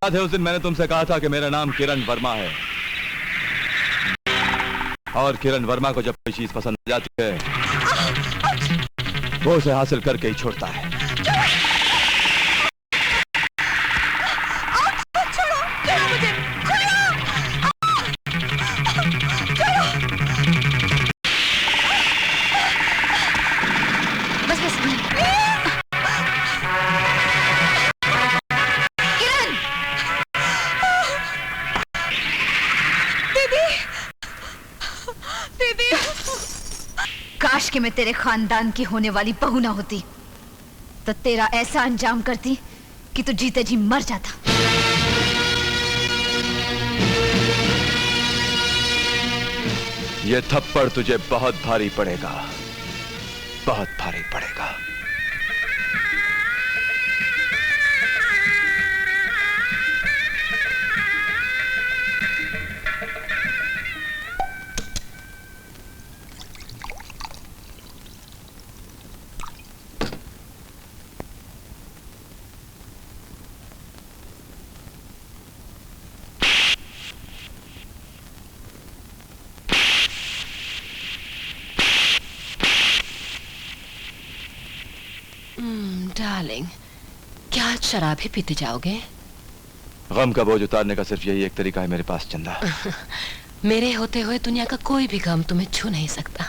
याद है उस दिन मैंने तुमसे कहा था कि मेरा नाम किरण वर्मा है, और किरण वर्मा को जब कोई चीज पसंद आ जाती है वो उसे हासिल करके ही छोड़ता है। काश कि मैं तेरे खानदान की होने वाली बहू ना होती तो तेरा ऐसा अंजाम करती कि तू जीते जी मर जाता। ये थप्पड़ तुझे बहुत भारी पड़ेगा, बहुत भारी पड़ेगा। डार्लिंग, क्या आज शराब ही पीते जाओगे? गम का बोझ उतारने का सिर्फ यही एक तरीका है मेरे पास चंदा। मेरे होते हुए दुनिया का कोई भी गम तुम्हें छू नहीं सकता।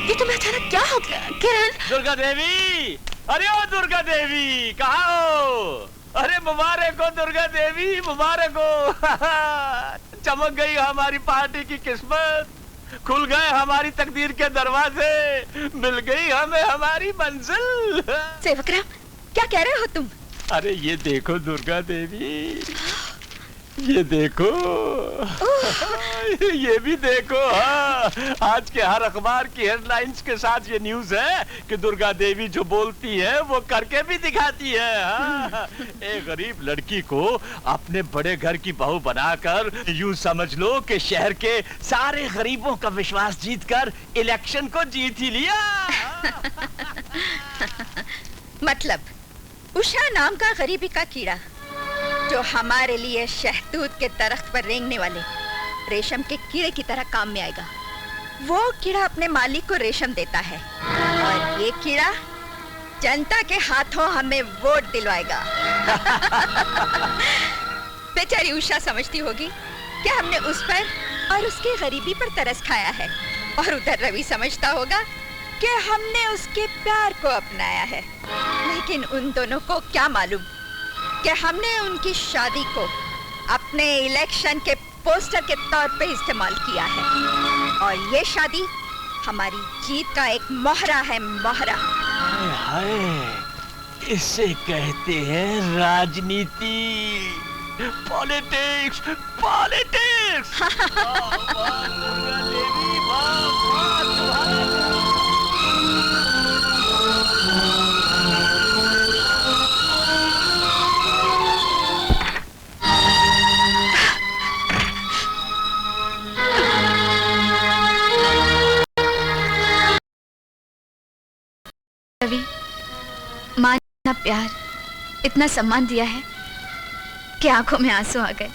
ये तुम्हें अचानक क्या हो गया किरण? दुर्गा देवी, अरे ओ दुर्गा देवी, कहाँ हो? अरे मुबारक हो दुर्गा देवी, मुबारक हो। चमक गई हमारी पार्टी की किस्मत, खुल गए हमारी तकदीर के दरवाजे, मिल गई हमें हमारी मंजिल। सेवकराम, क्या कह रहे हो तुम? अरे ये देखो दुर्गा देवी, ये देखो, ये भी देखो। हाँ, आज के हर अखबार की हेडलाइंस के साथ ये न्यूज है कि दुर्गा देवी जो बोलती है वो करके भी दिखाती है। हाँ, एक गरीब लड़की को अपने बड़े घर की बहू बनाकर यूं समझ लो कि शहर के सारे गरीबों का विश्वास जीतकर इलेक्शन को जीत ही लिया। मतलब उषा नाम का गरीबी का कीड़ा जो हमारे लिए शहतूत के दरख्त पर रेंगने वाले रेशम के कीड़े की तरह काम में आएगा। वो कीड़ा अपने मालिक को रेशम देता है और ये कीड़ा जनता के हाथों हमें वोट दिलवाएगा। बेचारी उषा समझती होगी कि हमने उस पर और उसकी गरीबी पर तरस खाया है, और उधर रवि समझता होगा कि हमने उसके प्यार को अपनाया है। लेकिन उन दोनों को क्या मालूम कि हमने उनकी शादी को अपने इलेक्शन के पोस्टर के तौर पे इस्तेमाल किया है, और ये शादी हमारी जीत का एक मोहरा है, मोहरा। हाय, इसे कहते हैं राजनीति, पॉलिटिक्स, पॉलिटिक्स। रवि, माँ ने इतना प्यार, इतना सम्मान दिया है कि आंखों में आंसू आ गए।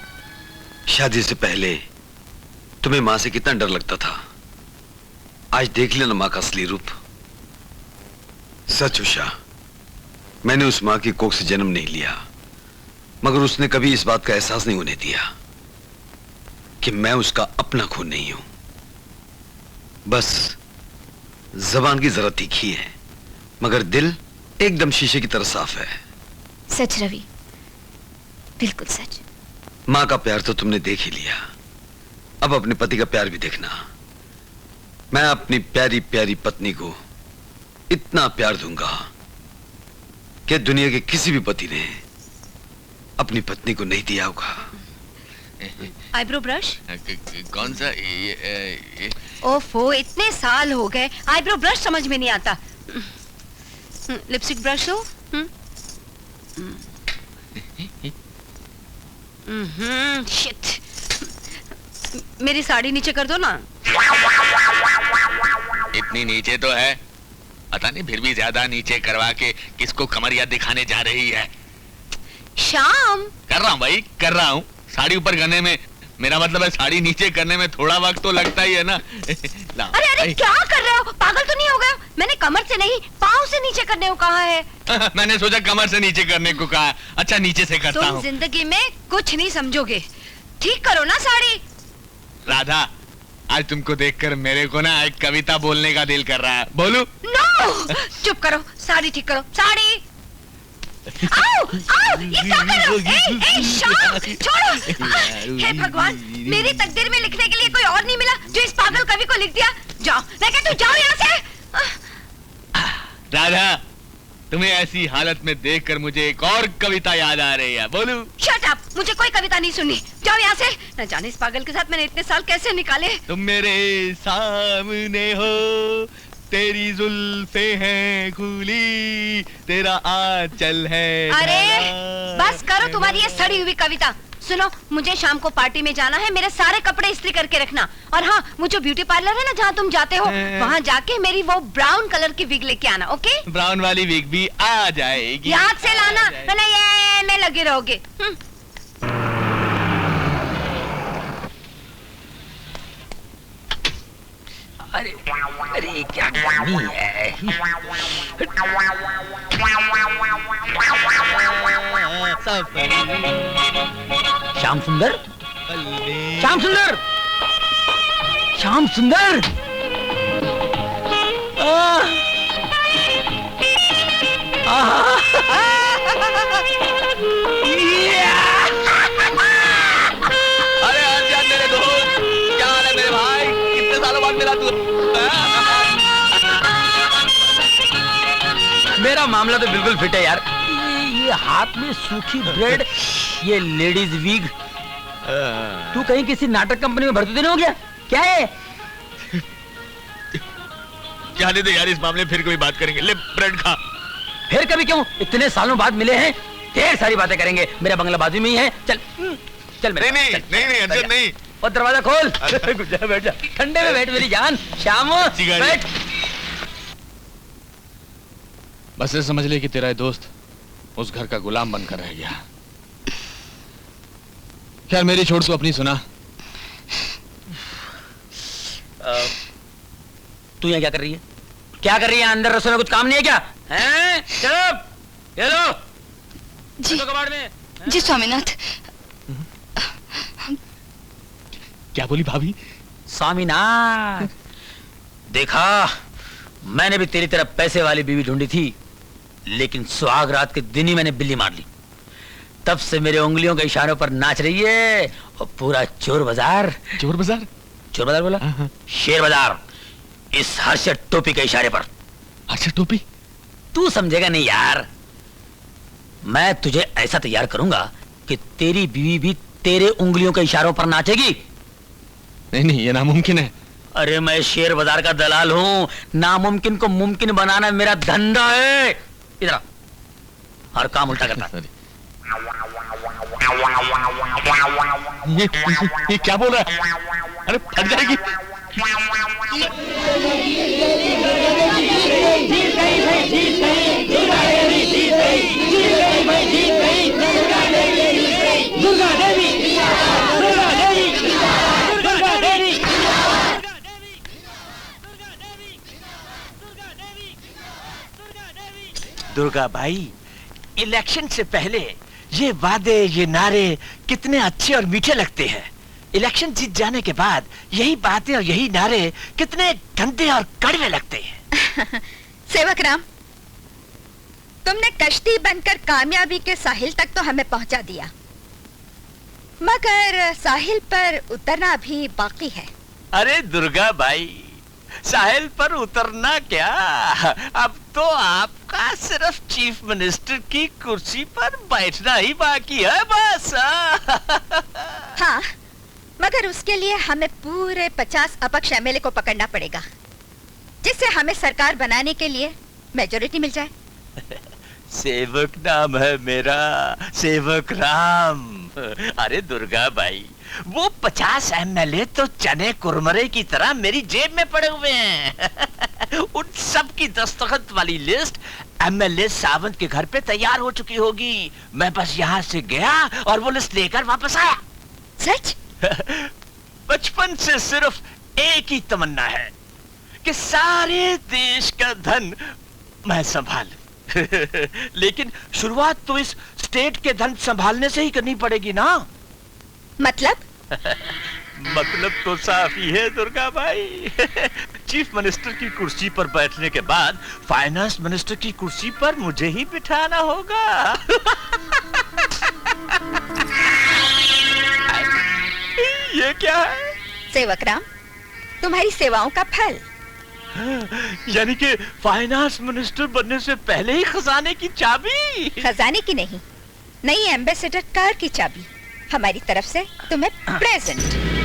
शादी से पहले तुम्हें माँ से कितना डर लगता था, आज देख लेना माँ का असली रूप। सच उषा, मैंने उस माँ की कोख से जन्म नहीं लिया, मगर उसने कभी इस बात का एहसास नहीं होने दिया कि मैं उसका अपना खून नहीं हूं। बस जबान की जरा तीखी है, मगर दिल एकदम शीशे की तरह साफ है। सच रवि, बिल्कुल सच। माँ का प्यार तो तुमने देख ही लिया, अब अपने पति का प्यार भी देखना। मैं अपनी प्यारी प्यारी पत्नी को इतना प्यार दूंगा कि दुनिया के किसी भी पति ने अपनी पत्नी को नहीं दिया होगा। Eyebrow brush? कौन सा? ये ओफो, इतने साल हो गए, आईब्रो ब्रश समझ में नहीं आता। लिपस्टिक ब्रश हो? शिट। मेरी साड़ी नीचे कर दो ना। इतनी नीचे तो है, पता नहीं फिर भी ज्यादा नीचे करवा के किसको कमरिया दिखाने जा रही है। श्याम, कर रहा हूँ भाई, कर रहा हूँ। साड़ी ऊपर करने में, मेरा मतलब है साड़ी नीचे करने में थोड़ा वक्त तो लगता ही है ना। अरे अरे क्या कर रहे हो? पागल तो नहीं हो गए? मैंने कमर से नहीं, पाँव से नीचे करने को कहा है। मैंने सोचा कमर से नीचे करने को कहा। अच्छा नीचे से करता तुम हूँ। जिंदगी में कुछ नहीं समझोगे। ठीक करो ना साड़ी। राधा, आज तुमको देखकर मेरे को ना एक कविता बोलने का दिल कर रहा है। बोलू? नो, चुप करो, साड़ी ठीक करो, साड़ी। आओ, आओ, ये क्या कर रहे हो? ए, श्याम, छोड़ो। हे भगवान, मेरी तकदीर में लिखने के लिए कोई और नहीं मिला जो इस पागल कवि को लिख दिया। जाओ, मैं कहती हूँ जाओ यहाँ से। राधा, तुम्हें ऐसी हालत में देखकर मुझे एक और कविता याद आ रही है। बोलू? शट अप, मुझे कोई कविता नहीं सुननी। जाओ यहाँ से। न जाने इस पागल के साथ मैंने इतने साल कैसे निकाले। तुम मेरे सामने हो, तेरी जुल्फे हैं खुली, तेरा आंचल है। अरे बस करो तुम्हारी ये सड़ी हुई कविता। सुनो, मुझे शाम को पार्टी में जाना है, मेरे सारे कपड़े इस्त्री करके रखना। और हाँ, वो जो ब्यूटी पार्लर है ना जहाँ तुम जाते हो, वहाँ जाके मेरी वो ब्राउन कलर की विग लेके आना। ओके? ब्राउन वाली विग भी आ जाएगी। याद से लाना, वरना ये में लगे रहोगे। अरे अरे क्या गर्मी है। श्याम सुंदर, श्याम सुंदर, श्याम सुंदर। अरे आजाद मेरे दोस्त, क्या हाल है मेरे भाई? कितने सालों बाद मिला तू। मेरा मामला तो बिल्कुल फिट है यार। ये हाथ में सूखी ब्रेड, ये लेडीज वीग। तू कहीं किसी नाटक कंपनी में भर्ती तो नहीं हो गया? क्या है? क्या दे यार, इस मामले में फिर कोई बात करेंगे। ले ब्रेड खा। फिर कभी क्यों? इतने सालों बाद मिले हैं, ढेर सारी बातें करेंगे। मेरा बंगला बाजू में ही है। चल चल मेरे नहीं पास, नहीं चल, नहीं अर्जुन नहीं। और दरवाजा खोल। जा, बैठ जा, ठंडे में बैठ मेरी जान। श्याम बैठ। बस ये समझ ले कि तेरा दोस्त उस घर का गुलाम बनकर रह गया। यार मेरी छोड़ तू अपनी सुना। तू यहाँ क्या कर रही है? क्या कर रही है? अंदर रसोई में कुछ काम नहीं है क्या? हैं? चलो, ये लो। जी, कबाड़ में। जी स्वामीनाथ। क्या बोली भाभी? स्वामीनाथ, देखा, मैंने भी तेरी तरह पैसे वाली बीवी ढूंढी थी, लेकिन सुहाग रात के दिन ही मैंने बिल्ली मार ली। तब से मेरे उंगलियों के इशारों पर नाच रही है और पूरा चोर बाजार। चोर बाजार? चोर बाजार बोला? शेर बाजार, इस हर्षद टोपी के इशारे पर। हर्षद टोपी? तू समझेगा नहीं यार। मैं तुझे ऐसा तैयार करूंगा कि तेरी बीवी भी तेरे उंगलियों के इशारों पर नाचेगी। नहीं नहीं, ये नामुमकिन है। अरे मैं शेर बाजार का दलाल हूं, नामुमकिन को मुमकिन बनाना मेरा धंधा है। इधर आ, हर काम उल्टा करता। ये क्या बोल रहा है? अरे फट जाएगी। दुर्गा देवी, दुर्गा देवी, दुर्गा देवी, दुर्गा भाई, इलेक्शन से पहले ये वादे, ये नारे कितने अच्छे और मीठे लगते हैं। इलेक्शन जीत जाने के बाद यही बातें और यही नारे कितने गंदे और कड़वे लगते हैं। सेवक राम, तुमने कश्ती बनकर कामयाबी के साहिल तक तो हमें पहुंचा दिया, मगर साहिल पर उतरना भी बाकी है। अरे दुर्गा भाई, साहिल पर उतरना क्या, अब तो आपका सिर्फ चीफ मिनिस्टर की कुर्सी पर बैठना ही बाकी है बस। हाँ, मगर उसके लिए हमें पूरे 50 अपक्ष एमएलए को पकड़ना पड़ेगा, जिससे हमें सरकार बनाने के लिए मेजॉरिटी मिल जाए। सेवक नाम है मेरा, सेवक राम। अरे दुर्गा भाई, वो 50 MLA तो चने कुरमरे की तरह मेरी जेब में पड़े हुए हैं। उन सब की दस्तखत वाली लिस्ट MLA सावंत के घर पे तैयार हो चुकी होगी। मैं बस यहाँ से गया और वो लिस्ट लेकर वापस आया। सच? बचपन से सिर्फ एक ही तमन्ना है कि सारे देश का धन मैं संभालूं। लेकिन शुरुआत तो इस स्टेट के धन संभालने से ही करनी पड़ेगी ना। मतलब? मतलब तो साफ ही है दुर्गा भाई। चीफ मिनिस्टर की कुर्सी पर बैठने के बाद फाइनेंस मिनिस्टर की कुर्सी पर मुझे ही बिठाना होगा। ये क्या है? सेवक राम, तुम्हारी सेवाओं का फल। यानी कि फाइनेंस मिनिस्टर बनने से पहले ही खजाने की चाबी। खजाने की नहीं, नई एम्बेसडर कार की चाबी हमारी तरफ से तुम्हें प्रेजेंट।